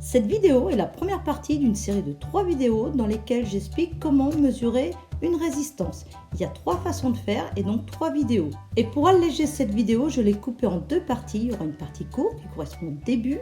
Cette vidéo est la première partie d'une série de 3 vidéos dans lesquelles j'explique comment mesurer une résistance. Il y a 3 façons de faire et donc 3 vidéos. Et pour alléger cette vidéo, je l'ai coupée en 2 parties. Il y aura une partie courte qui correspond au début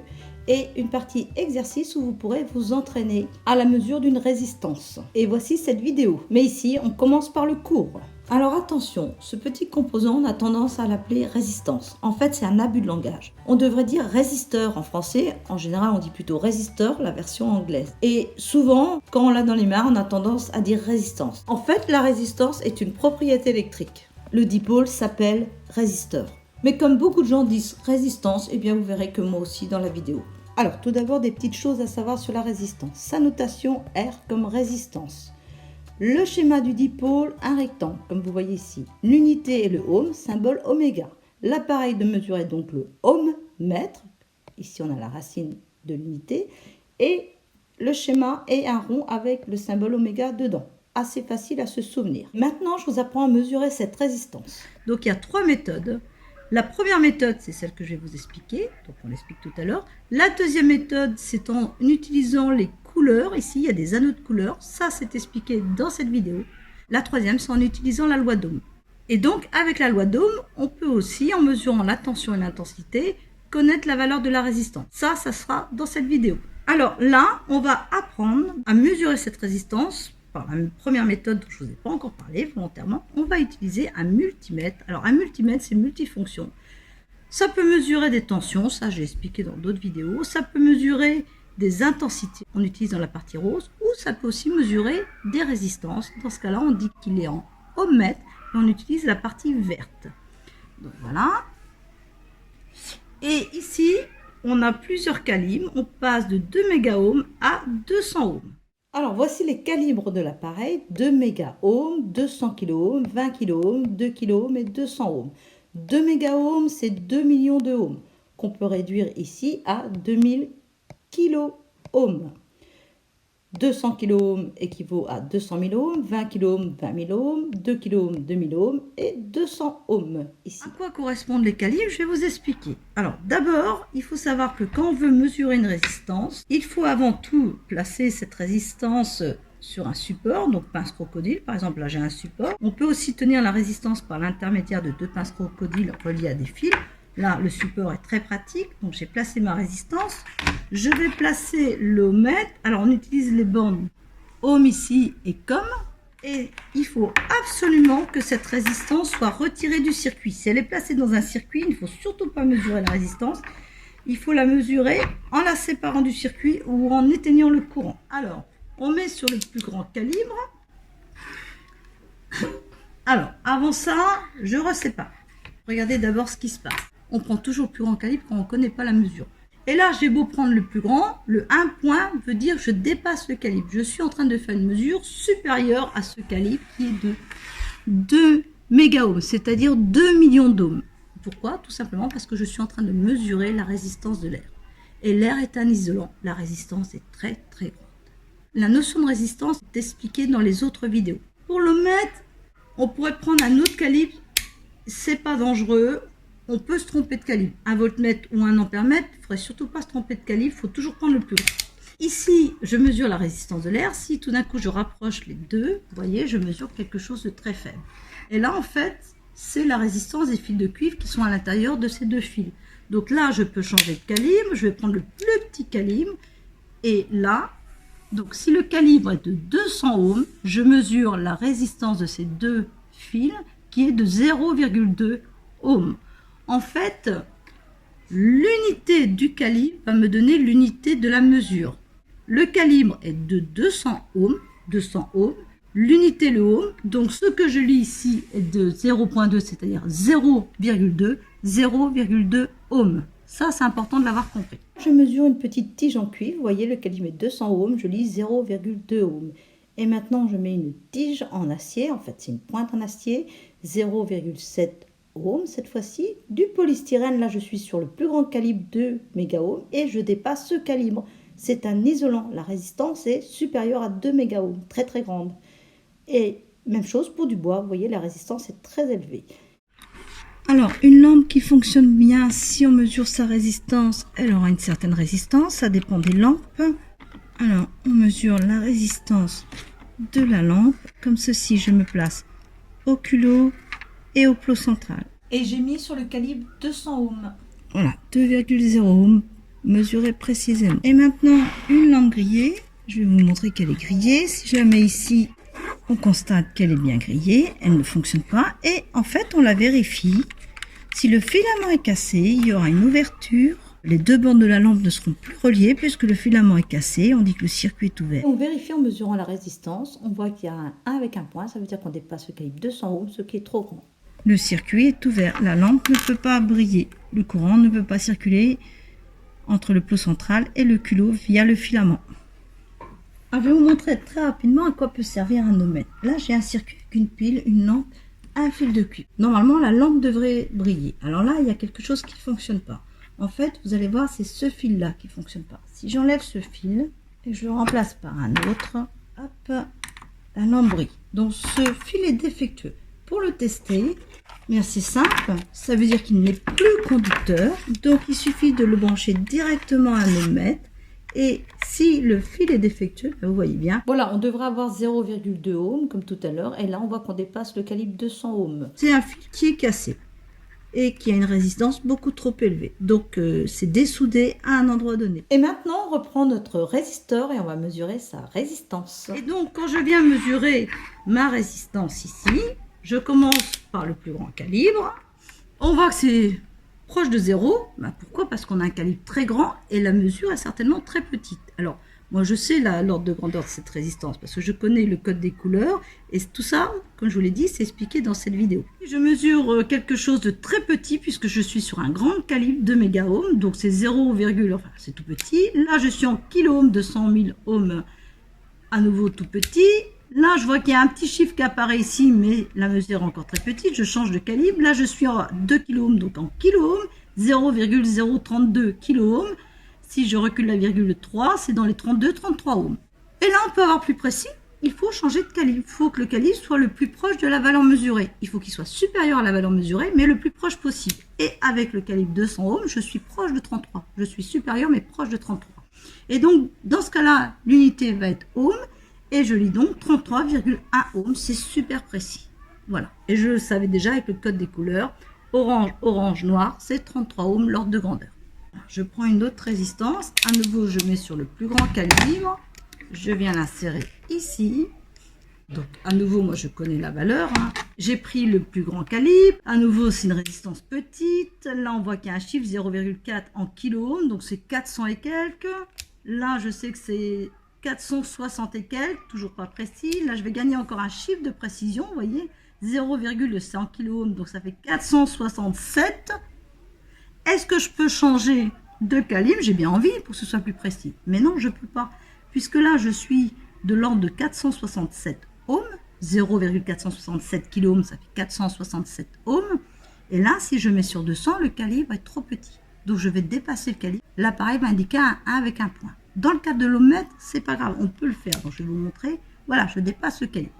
et une partie exercice où vous pourrez vous entraîner à la mesure d'une résistance. Et voici cette vidéo. Mais ici, on commence par le cours. Alors attention, ce petit composant, on a tendance à l'appeler résistance. En fait, c'est un abus de langage. On devrait dire résisteur en français. En général, on dit plutôt résisteur, la version anglaise. Et souvent, quand on l'a dans les mains, on a tendance à dire résistance. En fait, la résistance est une propriété électrique. Le dipôle s'appelle résisteur. Mais comme beaucoup de gens disent résistance, eh bien vous verrez que moi aussi dans la vidéo. Alors, tout d'abord, des petites choses à savoir sur la résistance. Sa notation R comme résistance. Le schéma du dipôle, un rectangle, comme vous voyez ici. L'unité est le ohm, symbole oméga. L'appareil de mesure est donc le ohm-mètre. Ici, on a la racine de l'unité. Et le schéma est un rond avec le symbole oméga dedans. Assez facile à se souvenir. Maintenant, je vous apprends à mesurer cette résistance. Donc, il y a 3 méthodes. La première méthode, c'est celle que je vais vous expliquer. Donc, on l'explique tout à l'heure. La deuxième méthode, c'est en utilisant les couleurs. Ici, il y a des anneaux de couleurs. Ça, c'est expliqué dans cette vidéo. La troisième, c'est en utilisant la loi d'Ohm. Et donc, avec la loi d'Ohm, on peut aussi, en mesurant la tension et l'intensité, connaître la valeur de la résistance. Ça sera dans cette vidéo. Alors là, on va apprendre à mesurer cette résistance par la première méthode dont je ne vous ai pas encore parlé volontairement. On va utiliser un multimètre. Alors, un multimètre, c'est multifonction. Ça peut mesurer des tensions, ça j'ai expliqué dans d'autres vidéos. Ça peut mesurer des intensités, on utilise dans la partie rose, ou ça peut aussi mesurer des résistances. Dans ce cas-là, on dit qu'il est en ohmmètre et on utilise la partie verte. Donc voilà. Et ici, on a plusieurs calibres. On passe de 2 mégaohms à 200 ohms. Alors voici les calibres de l'appareil, 2 mégaohms, 200 kiloohms, 20 kiloohms, 2 kiloohms et 200 ohms. 2 mégaohms, c'est 2 millions de ohms, qu'on peut réduire ici à 2000 kiloohms. 200 kiloohms équivaut à 200 000 ohms, 20 kiloohms, 20 000 ohms, 2 kiloohms, 2000 ohms et 200 ohms ici. À quoi correspondent les calibres? Je vais vous expliquer. Alors d'abord, il faut savoir que quand on veut mesurer une résistance, il faut avant tout placer cette résistance sur un support, donc pince crocodile, par exemple là j'ai un support. On peut aussi tenir la résistance par l'intermédiaire de 2 pinces crocodiles reliées à des fils. Là, le support est très pratique, donc j'ai placé ma résistance. Je vais placer l'ohmmètre. Alors, on utilise les bornes ohm ici et comme. Et il faut absolument que cette résistance soit retirée du circuit. Si elle est placée dans un circuit, il ne faut surtout pas mesurer la résistance. Il faut la mesurer en la séparant du circuit ou en éteignant le courant. Alors, on met sur le plus grand calibre. Alors, avant ça, je resépare. Regardez d'abord ce qui se passe. On prend toujours le plus grand calibre quand on ne connaît pas la mesure. Et là, j'ai beau prendre le plus grand, le 1 point veut dire que je dépasse le calibre. Je suis en train de faire une mesure supérieure à ce calibre qui est de 2 mégaohms, c'est-à-dire 2 millions d'ohms. Pourquoi? Tout simplement parce que je suis en train de mesurer la résistance de l'air. Et l'air est un isolant. La résistance est très très grande. La notion de résistance est expliquée dans les autres vidéos. Pour l'ohmmètre, on pourrait prendre un autre calibre. C'est pas dangereux. On peut se tromper de calibre. Un voltmètre ou un ampèremètre, il ne faudrait surtout pas se tromper de calibre, il faut toujours prendre le plus grand. Ici, je mesure la résistance de l'air. Si tout d'un coup je rapproche les deux, vous voyez, je mesure quelque chose de très faible. Et là, en fait, c'est la résistance des fils de cuivre qui sont à l'intérieur de ces 2 fils. Donc là, je peux changer de calibre, je vais prendre le plus petit calibre. Et là, donc si le calibre est de 200 ohms, je mesure la résistance de ces 2 fils qui est de 0,2 ohms. En fait, l'unité du calibre va me donner l'unité de la mesure. Le calibre est de 200 ohms, l'unité le ohm, donc ce que je lis ici est de 0,2, c'est-à-dire 0,2 ohms. Ça, c'est important de l'avoir compris. Je mesure une petite tige en cuivre, vous voyez, le calibre est 200 ohms, je lis 0,2 ohms. Et maintenant, je mets une tige en acier, en fait, c'est une pointe en acier, 0,7 ohms cette fois-ci. Du polystyrène, là je suis sur le plus grand calibre 2 mégaohms et je dépasse ce calibre. C'est un isolant, la résistance est supérieure à 2 mégaohms, très très grande. Et même chose pour du bois, vous voyez la résistance est très élevée. Alors, une lampe qui fonctionne bien, si on mesure sa résistance, elle aura une certaine résistance, ça dépend des lampes. Alors, on mesure la résistance de la lampe, comme ceci, je me place au culot et au plot central. Et j'ai mis sur le calibre 200 ohms. Voilà, 2,0 ohms, mesuré précisément. Et maintenant, une lampe grillée, je vais vous montrer qu'elle est grillée. Si je la mets ici, on constate qu'elle est bien grillée, elle ne fonctionne pas. Et en fait, on la vérifie. Si le filament est cassé, il y aura une ouverture. Les deux bornes de la lampe ne seront plus reliées puisque le filament est cassé. On dit que le circuit est ouvert. Et on vérifie en mesurant la résistance. On voit qu'il y a un 1 avec un point. Ça veut dire qu'on dépasse le calibre 200 ohms, ce qui est trop grand. Le circuit est ouvert. La lampe ne peut pas briller. Le courant ne peut pas circuler entre le plot central et le culot via le filament. Alors, je vais vous montrer très rapidement à quoi peut servir un ohmmètre. Là, j'ai un circuit avec une pile, une lampe, un fil de cuivre. Normalement, la lampe devrait briller. Alors là, il y a quelque chose qui ne fonctionne pas. En fait, vous allez voir, c'est ce fil-là qui ne fonctionne pas. Si j'enlève ce fil et je le remplace par un autre, hop, la lampe brille. Donc, ce fil est défectueux. Pour le tester, bien c'est simple, ça veut dire qu'il n'est plus conducteur. Donc, il suffit de le brancher directement à un ohmmètre. Et si le fil est défectueux, vous voyez bien. Voilà, on devrait avoir 0,2 ohms comme tout à l'heure. Et là, on voit qu'on dépasse le calibre 200 ohms. C'est un fil qui est cassé et qui a une résistance beaucoup trop élevée. Donc, c'est dessoudé à un endroit donné. Et maintenant, on reprend notre résisteur et on va mesurer sa résistance. Et donc, quand je viens mesurer ma résistance ici, je commence par le plus grand calibre. On voit que c'est proche de 0. Ben pourquoi? Parce qu'on a un calibre très grand et la mesure est certainement très petite. Alors, moi je sais l'ordre de grandeur de cette résistance parce que je connais le code des couleurs et tout ça, comme je vous l'ai dit, c'est expliqué dans cette vidéo. Je mesure quelque chose de très petit puisque je suis sur un grand calibre de mégaohms, donc c'est 0, enfin c'est tout petit. Là je suis en kiloohms de 100 000 ohms, à nouveau tout petit. Là, je vois qu'il y a un petit chiffre qui apparaît ici, mais la mesure est encore très petite. Je change de calibre. Là, je suis en 2 kOhms, donc en kiloohms, 0,032 kiloohms. Si je recule la virgule 3, c'est dans les 32-33 ohms. Et là, on peut avoir plus précis. Il faut changer de calibre. Il faut que le calibre soit le plus proche de la valeur mesurée. Il faut qu'il soit supérieur à la valeur mesurée, mais le plus proche possible. Et avec le calibre 200 ohms, je suis proche de 33. Je suis supérieur, mais proche de 33. Et donc, dans ce cas-là, l'unité va être ohm. Et je lis donc 33,1 ohms, c'est super précis. Voilà. Et je le savais déjà avec le code des couleurs. Orange, orange, noir, c'est 33 ohms l'ordre de grandeur. Je prends une autre résistance. À nouveau, je mets sur le plus grand calibre. Je viens l'insérer ici. Donc, à nouveau, moi, je connais la valeur. J'ai pris le plus grand calibre. À nouveau, c'est une résistance petite. Là, on voit qu'il y a un chiffre 0,4 en kiloohms. Donc, c'est 400 et quelques. Là, je sais que c'est 460 et quelques, toujours pas précis. Là, je vais gagner encore un chiffre de précision, vous voyez, 0,100 kOhms, donc ça fait 467. Est-ce que je peux changer de calibre? J'ai bien envie pour que ce soit plus précis. Mais non, je ne peux pas, puisque là, je suis de l'ordre de 467 ohms. 0,467 kOhms, ça fait 467 ohms. Et là, si je mets sur 200, le calibre va être trop petit. Donc, je vais dépasser le calibre. L'appareil va indiquer un 1 avec un point. Dans le cas de l'ohmmètre, c'est pas grave, on peut le faire. Donc, je vais vous montrer. Voilà, je dépasse le calibre.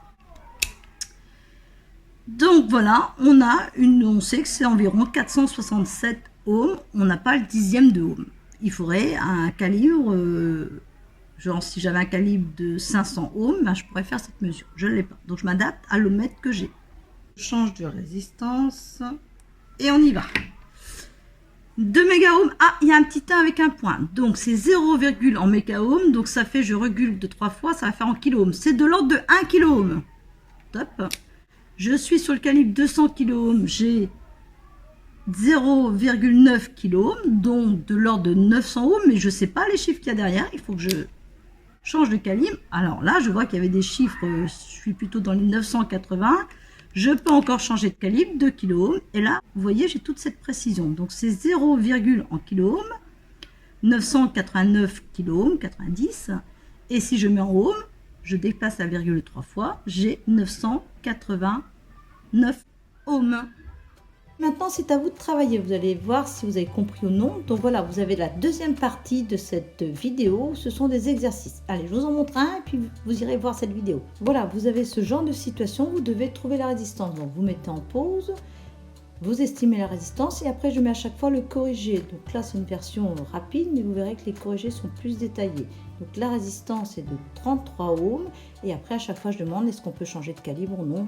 Donc, voilà, on sait que c'est environ 467 ohms. On n'a pas le dixième de ohm. Il faudrait un calibre, genre si j'avais un calibre de 500 ohms, ben, je pourrais faire cette mesure. Je ne l'ai pas. Donc, je m'adapte à l'ohmmètre que j'ai. Je change de résistance et on y va. 2 mégaohms, ah, il y a un petit 1 avec un point, donc c'est 0, en mégaohms, donc ça fait, je recule de 3 fois, ça va faire en kiloohms, c'est de l'ordre de 1 kiloohm. Top. Je suis sur le calibre 200 kiloohms, j'ai 0,9 kiloohms, donc de l'ordre de 900 ohms, mais je ne sais pas les chiffres qu'il y a derrière, il faut que je change de calibre. Alors là, je vois qu'il y avait des chiffres, je suis plutôt dans les 980. Je peux encore changer de calibre, 2 kiloohms. Et là, vous voyez, j'ai toute cette précision. Donc, c'est 0, en kiloohms, 989 kiloohms, 90. Et si je mets en ohms, je dépasse la virgule 3 fois, j'ai 989 ohms. Maintenant, c'est à vous de travailler. Vous allez voir si vous avez compris ou non. Donc voilà, vous avez la deuxième partie de cette vidéo. Ce sont des exercices. Allez, je vous en montre un et puis vous irez voir cette vidéo. Voilà, vous avez ce genre de situation. Vous devez trouver la résistance. Donc, vous mettez en pause Vous estimez la résistance et après je mets à chaque fois le corrigé. Donc là c'est une version rapide, mais vous verrez que les corrigés sont plus détaillés. Donc la résistance est de 33 ohms et après à chaque fois je demande est-ce qu'on peut changer de calibre ou non.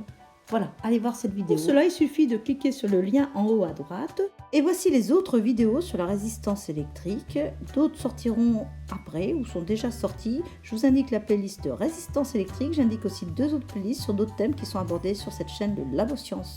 Voilà, allez voir cette vidéo. Pour cela il suffit de cliquer sur le lien en haut à droite. Et voici les autres vidéos sur la résistance électrique. D'autres sortiront après ou sont déjà sorties. Je vous indique la playlist de résistance électrique. J'indique aussi 2 autres playlists sur d'autres thèmes qui sont abordés sur cette chaîne de Labo Science.